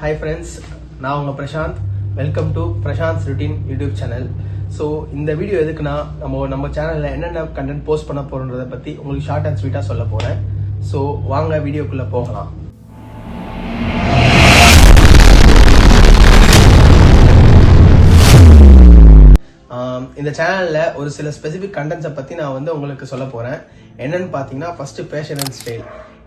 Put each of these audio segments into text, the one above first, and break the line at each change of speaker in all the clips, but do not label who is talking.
Hi friends, நான் உங்க Prashanth. Welcome to Prashanth routine YouTube channel. So இந்த வீடியோ எதுக்குன்னா நம்ம சேனலில் என்னென்ன கண்டென்ட் போஸ்ட் பண்ண போகிறோன்றதை பற்றி உங்களுக்கு ஷார்ட் அண்ட் ஸ்வீட்டாக சொல்ல போகிறேன். ஸோ வாங்க வீடியோக்குள்ளே போகலாம். இந்த சேனலில் ஒரு சில ஸ்பெசிஃபிக் கண்டென்ட்ஸை பற்றி நான் உங்களுக்கு சொல்ல போகிறேன். என்னன்னு பார்த்தீங்கன்னா ஃபர்ஸ்ட் ஃபேஷன் அண்ட் ஸ்டைல்.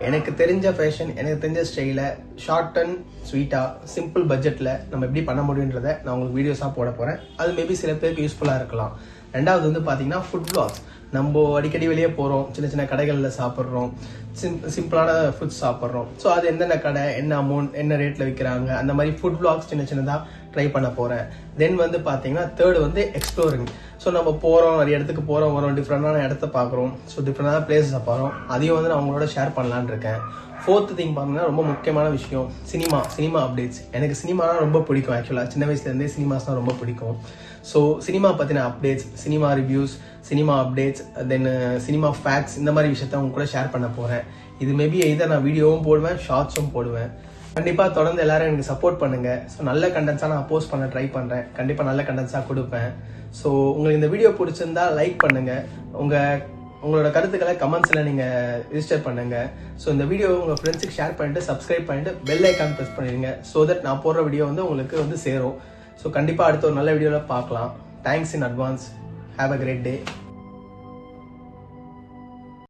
எனக்கு தெரிஞ்ச ஃபேஷன், எனக்கு தெரிஞ்ச ஸ்டைலை ஷார்ட் அண்ட் ஸ்வீட்டாக சிம்பிள் பட்ஜெட்டில் நம்ம எப்படி பண்ண முடியுன்றதை நான் உங்களுக்கு வீடியோஸாக போட போகிறேன். அது மேபி சில பேருக்கு யூஸ்ஃபுல்லாக இருக்கலாம். ரெண்டாவது பார்த்தீங்கன்னா ஃபுட் vlogs. நம்ம அடிக்கடி வெளியே போகிறோம், சின்ன சின்ன கடைகளில் சாப்பிட்றோம், சிம்பிளான ஃபுட்ஸ் சாப்பிட்றோம். ஸோ அது என்னென்ன கடை, என்ன அமௌண்ட், என்ன ரேட்டில் விற்கிறாங்க, அந்த மாதிரி ஃபுட் vlogs சின்ன சின்னதாக ட்ரை பண்ண போகிறேன். தென் பார்த்தீங்கன்னா தேர்டு எக்ஸ்ப்ளோரிங். ஸோ நம்ம போகிறோம், நிறைய இடத்துக்கு போகிறோம், வரோம், டிஃப்ரெண்டான இடத்த பார்க்குறோம், ஸோ டிஃப்ரெண்டான பிளேஸஸை பார்க்குறோம். அதையும் நான் அவங்களோட ஷேர் பண்ணலான்னு இருக்கேன். ஃபோர்த்து திங் பார்த்தீங்கன்னா ரொம்ப முக்கியமான விஷயம், சினிமா அப்டேட்ஸ். எனக்கு சினிமானா ரொம்ப பிடிக்கும். ஆக்சுவலாக சின்ன வயசுலேருந்தே சினிமாஸ் தான் ரொம்ப பிடிக்கும். ஸோ சினிமா பற்றின updates, cinema reviews, cinema updates, then cinema facts, இந்த மாதிரி விஷயத்த அவங்க கூட ஷேர் பண்ண போகிறேன். இது மேபி இதை நான் வீடியோவும் போடுவேன், ஷார்ட்ஸும் போடுவேன். கண்டிப்பாக தொடர்ந்து எல்லாரும் எனக்கு சப்போர்ட் பண்ணுங்கள். ஸோ நல்ல கண்டென்ட்ஸாக நான் போஸ்ட் பண்ண ட்ரை பண்ணுறேன். கண்டிப்பாக நல்ல கண்டென்ட்ஸாக கொடுப்பேன். ஸோ உங்களுக்கு இந்த வீடியோ பிடிச்சிருந்தா லைக் பண்ணுங்கள். உங்களோட கருத்துக்களை கமெண்ட்ஸில் நீங்கள் ரிஜிஸ்டர் பண்ணுங்கள். ஸோ இந்த வீடியோ உங்கள் ஃப்ரெண்ட்ஸுக்கு ஷேர் பண்ணிட்டு சப்ஸ்கிரைப் பண்ணிட்டு பெல் ஐக்கான் ப்ரெஸ் பண்ணிடுங்க. ஸோ தட் நான் போடுற வீடியோ உங்களுக்கு சேரும். ஸோ கண்டிப்பாக அடுத்த ஒரு நல்ல வீடியோவில் பார்க்கலாம். Thanks in advance. Have a great day.